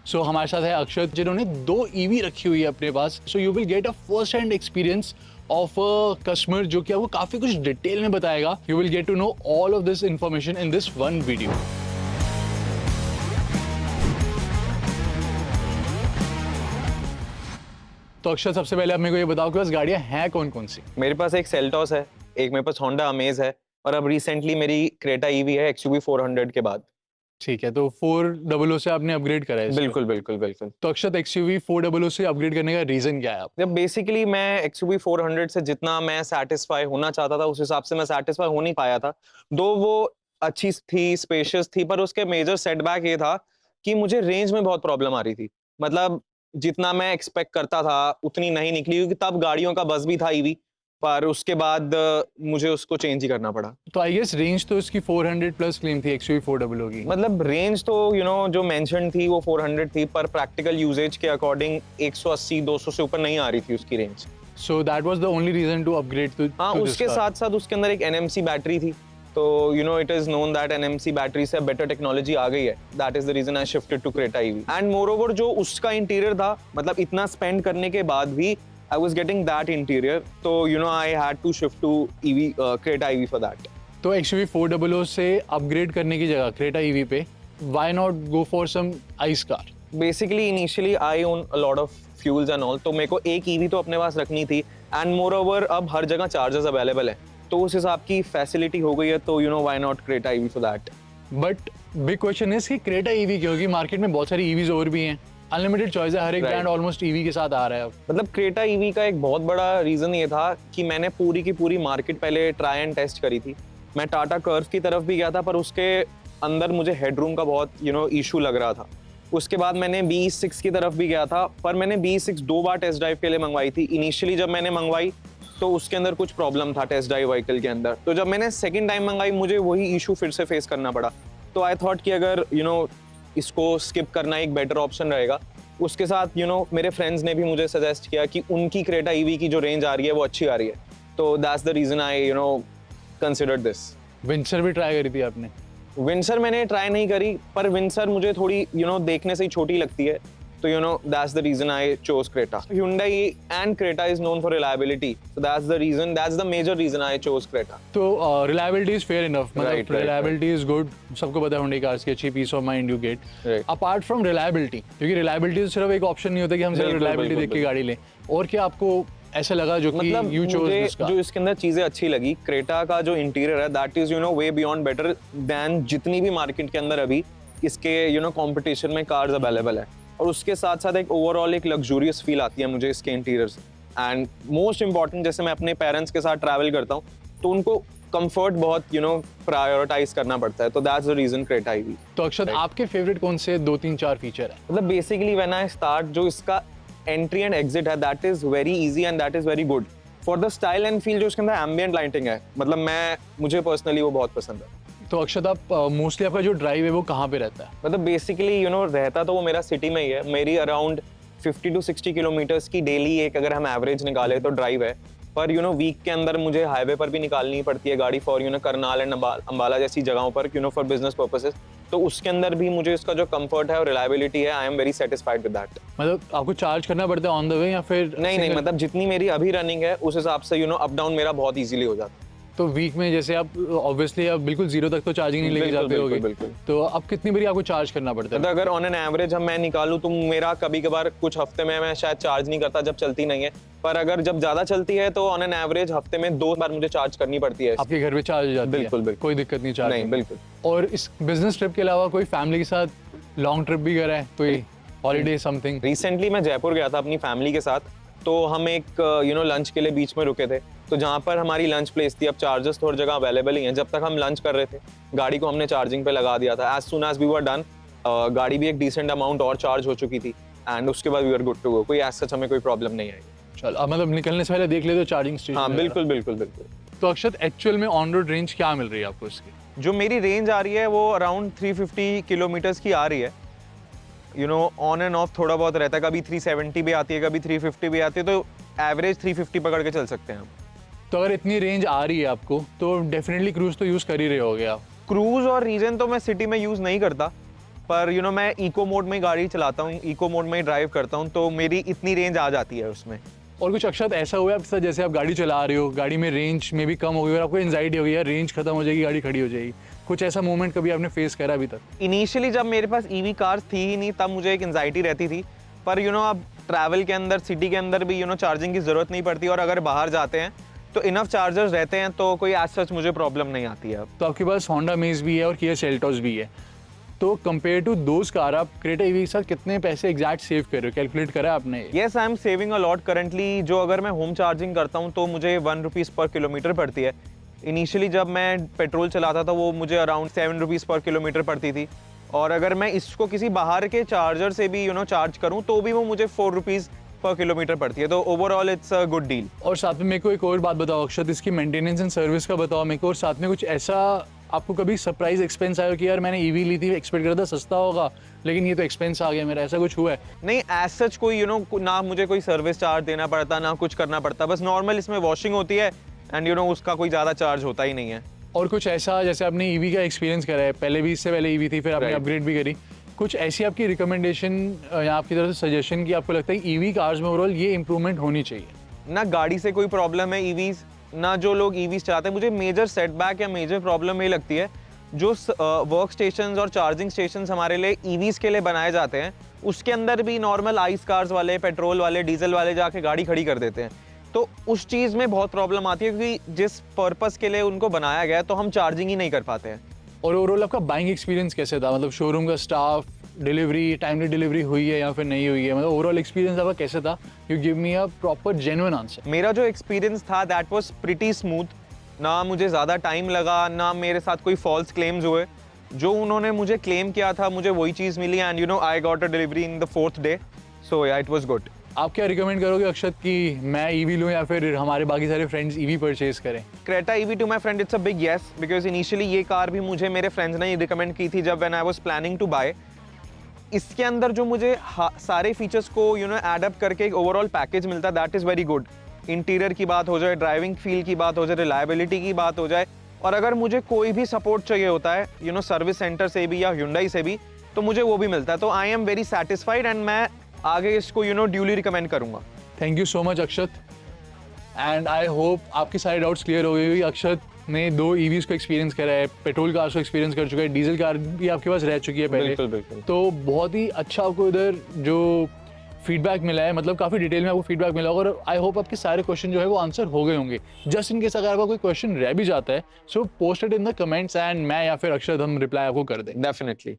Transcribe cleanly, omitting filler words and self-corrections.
सो हमारे साथ है अक्षत जिन्होंने 2 ईवी रखी हुई है अपने पास। So you will get a first hand experience of a customer जो कि आपको काफी कुछ डिटेल में बताएगा। You will get to know all of this information in this one video. तो अक्षत, सबसे पहले आप मेरे को ये बताओ कि बस गाड़ियां हैं कौन कौन सी? मेरे पास एक सेल्टॉस है, एक मेरे पास होंडा अमेज है, और अब रिसेंटली मेरी क्रेटा ईवी है एक्सयूवी 400 के बाद। ठीक है, तो 400 से आपने अपग्रेड करा है इसको? बिल्कुल बिल्कुल बिल्कुल। तो अक्षत, एक्सयूवी 400 से अपग्रेड करने का रीजन क्या है आप? जब बेसिकली मैं एक्सयूवी 400 से जितना मैं सेटिस्फाई होना चाहता था उस हिसाब से मैं सेटिस्फाई हो नहीं पाया था। दो वो अच्छी थी, स्पेशियस थी, पर उसके मेजर सेटबैक ये था कि मुझे रेंज में बहुत प्रॉब्लम आ रही थी। मतलब जितना मैं एक्सपेक्ट करता था उतनी नहीं निकली, क्योंकि तब गाड़ियों का बस भी था ईवी, पर उसके बाद मुझे उसको चेंज ही करना पड़ा। तो आई गेस रेंज तो इसकी 400 प्लस क्लेम थी एक्सयूवी 400 की। मतलब रेंज तो जो मेंशन थी वो 400 थी, पर प्रैक्टिकल यूजेज के अकॉर्डिंग 180-200 से ऊपर नहीं आ रही थी उसकी range. So that was the only reason to upgrade to हाँ, उसके साथ साथ उसके अंदर एक एनएमसी बैटरी थी, तो it is known that NMC battery से बेटर टेक्नोलॉजी आ गई है। That is the reason I shifted to Creta EV. And moreover जो उसका इंटीरियर था, मतलब इतना स्पेंड करने के बाद भी I was getting that interior, so I had to shift to EV, Creta EV for that. तो एक्सयूवी 400 से अपग्रेड करने की जगह क्रेटा ईवी पे why not go for some ICE car? Basically, initially I own a lot of fuels and all, तो मेरे को एक EV तो अपने पास रखनी थी, and moreover अब हर जगह चार्जर्स अवेलेबल है, तो उस हिसाब की फैसिलिटी हो गई है, तो why not Creta EV for that? But big question is कि क्रेटा ईवी क्योंकि मार्केट में बहुत सारी ईवीज और भी हैं, अनलिमिटेड चॉइस है, हर एक ब्रांड ऑलमोस्ट ईवी के साथ आ रहा है अब। मतलब क्रेटा ईवी का एक बहुत बड़ा रीजन ये था कि मैंने पूरी की पूरी मार्केट पहले ट्राई एंड टेस्ट करी थी। मैं टाटा कर्व की तरफ भी गया था, पर उसके अंदर मुझे हेडरूम का बहुत इशू लग रहा था। उसके बाद मैंने BE6 की तरफ भी गया था, पर मैंने BE6 2 बार टेस्ट ड्राइव के लिए मंगवाई थी। इनिशियली जब मैंने मंगवाई तो उसके अंदर कुछ प्रॉब्लम था टेस्ट ड्राइव व्हीकल के अंदर, तो जब मैंने सेकेंड टाइम मंगवाई मुझे वही इशू फिर से फेस करना पड़ा। तो आई थॉट कि अगर इसको स्किप करना एक बेटर ऑप्शन रहेगा। उसके साथ मेरे फ्रेंड्स ने भी मुझे सजेस्ट किया कि उनकी क्रेटा ईवी की जो रेंज आ रही है वो अच्छी आ रही है, तो that's the reason I considered this. Windsor भी ट्राई करी थी आपने? विंसर मैंने ट्राई नहीं करी, पर विंसर मुझे थोड़ी देखने से ही छोटी लगती है, तो that's the reason I chose Creta. Hyundai and Creta is known for reliability, so that's the major reason I chose Creta. तो reliability is fair enough, मतलब Right. reliability is good, सबको पता है Hyundai cars की अच्छी peace of mind you get. Right. Apart from reliability, क्योंकि reliability तो सिर्फ एक ऑप्शन नहीं होता कि हम सिर्फ बिल्कुल, reliability देख के गाड़ी लें, और क्या आपको ऐसा लगा जो कि मतलब you chose मुझे this car? जो इसके अंदर चीजें अच्छी लगी, क्रेटा का जो इंटीरियर है that is way beyond better than जितनी भी मार्केट के अंदर अभी इसके कंपटीशन में कार्स अवेलेबल है, और उसके साथ साथ एक ओवरऑल एक लग्जूरियस फील आती है मुझे इसके इंटीरियर से। एंड मोस्ट इंपॉर्टेंट, जैसे मैं अपने पेरेंट्स के साथ ट्रैवल करता हूँ तो उनको कंफर्ट बहुत प्रायोरिटाइज करना पड़ता है, तो that's the reason Creta EV. तो अक्षत, आपके फेवरेट कौन से 2-3-4 फीचर है? मतलब बेसिकली व्हेन आई स्टार्ट, जो इसका एंट्री एंड एग्जिट है that is very easy and that is very good for the style and feel. जो इसके अंदर एम्बिएंट लाइटिंग है, मतलब मुझे पर्सनली वो बहुत पसंद है। तो अक्षत, आप मोस्टली आपका जो ड्राइव है वो कहाँ पे रहता है? मतलब बेसिकली रहता तो वो मेरा सिटी में ही है। मेरी अराउंड 50 to 60 किलोमीटर्स की डेली एक अगर हम एवरेज निकाले तो ड्राइव है, पर वीक के अंदर मुझे हाईवे पर भी निकालनी पड़ती है गाड़ी फॉर करनाल एंड अंबाला जैसी जगहों पर फॉर बिजनेस पर्पसेस, तो उसके अंदर भी मुझे इसका जो कंफर्ट है और रिलायबिलिटी है, I am very satisfied with that. मतलब आपको चार्ज करना पड़ता है ऑन द वे या फिर नहीं, मतलब जितनी मेरी अभी रनिंग है उस हिसाब से अप डाउन मेरा बहुत इजीली हो जाता है। तो वीक में जैसे आप ऑब्वियसली आप बिल्कुल जीरो तक तो चार्जिंग नहीं लेके जाते होगे, बिल्कुल। तो अब कितनी बारी आपको चार्ज करना पड़ता है? मतलब अगर ऑन एन एवरेज मैं निकालूं तो मेरा कभी कभार कुछ हफ्ते में मैं शायद चार्ज नहीं करता जब चलती नहीं है, पर अगर जब ज्यादा चलती है तो ऑन एन एवरेज हफ्ते में 2 बार मुझे चार्ज करनी पड़ती है। आपके घर पे चार्ज हो जाती है? बिल्कुल। कोई दिक्कत नहीं चार्ज नहीं, बिल्कुल। और इस बिजनेस ट्रिप के अलावा कोई फैमिली के साथ लॉन्ग ट्रिप भी करा है, कोई हॉलीडे समथिंग? रिसेंटली मैं जयपुर गया था अपनी फैमिली के साथ, तो हम एक लंच के लिए बीच में रुके थे, तो जहाँ पर हमारी लंच प्लेस थी, अब चार्जर्स थोड़ी जगह अवेलेबल ही हैं, जब तक हम लंच कर रहे थे गाड़ी को हमने चार्जिंग पे लगा दिया था। As soon as we were done, गाड़ी भी एक डिसेंट अमाउंट और चार्ज हो चुकी थी, एंड उसके बाद we are good to go. कोई ऐसा हमें कोई प्रॉब्लम नहीं आई। चलो, अब मतलब निकलने से पहले देख ले तो चार्जिंग स्टेशन? हाँ, बिल्कुल। तो अक्षत, एक्चुअल में ऑन रोड रेंज क्या मिल रही है आपको इसकी? जो मेरी रेंज आ रही है वो अराउंड 350 किलोमीटर्स की आ रही है। ऑन एंड ऑफ थोड़ा बहुत रहता है, कभी 370 भी आती है, कभी 350 भी आती है, तो एवरेज 350 पकड़ के चल सकते हैं हम। तो अगर इतनी रेंज आ रही है आपको तो डेफिनेटली क्रूज तो यूज कर ही रहे होगे आप? क्रूज और रीजन तो मैं सिटी में यूज नहीं करता, पर मैं इको मोड में गाड़ी चलाता हूँ, इको मोड में ड्राइव करता हूँ, तो मेरी इतनी रेंज आ जाती है उसमें। और कुछ अक्षत ऐसा हुआ है आपके साथ, जैसे आप गाड़ी चला रहे हो, गाड़ी में रेंज में भी कम हो गई और आपको एंजाइटी हो गई, यार रेंज खत्म हो जाएगी, गाड़ी खड़ी हो जाएगी, कुछ ऐसा मोमेंट कभी आपने फेस करा अभी तक? इनिशियली जब मेरे पास ईवी कार्स थी ही नहीं, तब मुझे एक एंजाइटी रहती थी, पर अब ट्रैवल के अंदर, सिटी के अंदर भी चार्जिंग की ज़रूरत नहीं पड़ती, और अगर बाहर जाते हैं तो इनफ चार्जर्स रहते हैं, तो कोई एज सच मुझे प्रॉब्लम नहीं आती है अब। तो आपके पास होंडा मेज भी है और किया सेल्टोस भी है, तो कंपेयर टू दोज कार आप क्रेटा ईवी के साथ कितने पैसे एग्जैक्ट सेव कर रहे हो, कैलकुलेट करा है आपने? Yes, I am saving a lot currently. जो अगर मैं होम चार्जिंग करता हूँ तो मुझे 1 रुपीज़ पर किलोमीटर पड़ती है। इनिशियली जब मैं पेट्रोल चलाता था वो मुझे अराउंड 7 रुपीज़ पर किलोमीटर पड़ती थी, और अगर मैं इसको किसी बाहर के चार्जर से भी चार्ज करूँ तो भी वो मुझे 4 रुपीज़ पर किलोमीटर पड़ती है, तो overall it's a good deal. और साथ में मेरे को एक और बात बताओ अक्षत, इसकी मेंटेनेंस एंड सर्विस का बताओ मेरे को, और साथ में कुछ ऐसा आपको कभी सरप्राइज एक्सपेंस आया कि यार मैंने ईवी ली थी, एक्सपेक्ट कर रहा था सस्ता होगा, लेकिन ये तो एक्सपेंस आ गया मेरा, ऐसा कुछ हुआ है? नहीं, एज सच कोई ना मुझे कोई सर्विस चार्ज देना पड़ता, ना कुछ करना पड़ता, बस नॉर्मल इसमें वॉशिंग होती है एंड उसका कोई ज़्यादा चार्ज होता ही नहीं है। और कुछ ऐसा, जैसे आपने ईवी का एक्सपीरियंस करा है, पहले भी, इससे पहले ईवी थी, फिर आपने Right. अपग्रेड भी करी, कुछ ऐसी आपकी रिकमेंडेशन या आपकी तरफ से सजेशन की आपको लगता है ईवी कार्स में ओवरऑल ये इंप्रूवमेंट होनी चाहिए? ना गाड़ी से कोई प्रॉब्लम है ईवीज, ना जो लोग ईवीज चाहते हैं। मुझे मेजर सेटबैक या मेजर प्रॉब्लम ये लगती है, जो वर्क स्टेशंस और चार्जिंग स्टेशंस हमारे लिए ईवीज के लिए बनाए जाते हैं, उसके अंदर भी नॉर्मल आइस कार्स वाले, पेट्रोल वाले, डीजल वाले जाके गाड़ी खड़ी कर देते हैं, तो उस चीज़ में बहुत प्रॉब्लम आती है, क्योंकि जिस पर्पस के लिए उनको बनाया गया है तो हम चार्जिंग ही नहीं कर पाते हैं। और ओवरऑल आपका बाइंग एक्सपीरियंस कैसे था, मतलब शोरूम का स्टाफ, डिलीवरी, टाइमली डिलीवरी हुई है या फिर नहीं हुई है, मतलब ओवरऑल एक्सपीरियंस आपका कैसे था? You give me a proper genuine answer. मेरा जो एक्सपीरियंस था दैट वाज प्रिटी स्मूथ, ना मुझे ज़्यादा टाइम लगा, ना मेरे साथ कोई फॉल्स क्लेम्स हुए। जो उन्होंने मुझे क्लेम किया था मुझे वही चीज़ मिली, and I got a delivery in the 4th day, so yeah it was good. आप क्या रिकमेंड करोगे अक्षत कि मैं ईवी लूँ या फिर हमारे बाकी सारे फ्रेंड्स ईवी परचेज करें? Creta EV to my friend it's a big yes, because initially ये कार भी मुझे मेरे फ्रेंड्स ने ही रिकमेंड की थी जब when I was planning to buy. इसके अंदर जो मुझे सारे फीचर्स को ऐड अप करके एक ओवरऑल पैकेज मिलता है, that is very good. Interior की बात हो जाए, ड्राइविंग फील की बात हो जाए, रिलायबिलिटी की बात हो जाए, और अगर मुझे कोई भी सपोर्ट चाहिए होता है सर्विस सेंटर से भी या Hyundai से भी, तो मुझे वो भी मिलता है। तो I am very satisfied, and मैं आगे इसको ड्यूली रिकमेंड करूँगा। Thank you so much Akshat, and I hope आपकी सारी डाउट्स क्लियर हो गई। अक्षत ने 2 ईवीज को एक्सपीरियंस करा है, पेट्रोल कार्स को एक्सपीरियंस कर चुका है, डीजल कार भी आपके पास रह चुकी है पहले। बिल्कुल बिल्कुल। तो बहुत ही अच्छा आपको इधर जो फीडबैक मिला है, मतलब काफ़ी डिटेल में आपको फीडबैक मिला होगा, और आई होप आपके सारे क्वेश्चन जो है वो आंसर हो गए होंगे। जस्ट इन केस अगर आपका कोई क्वेश्चन रह भी जाता है, so post it in the comments, and मैं या फिर अक्षत हम रिप्लाई आपको कर दें। डेफिनेटली।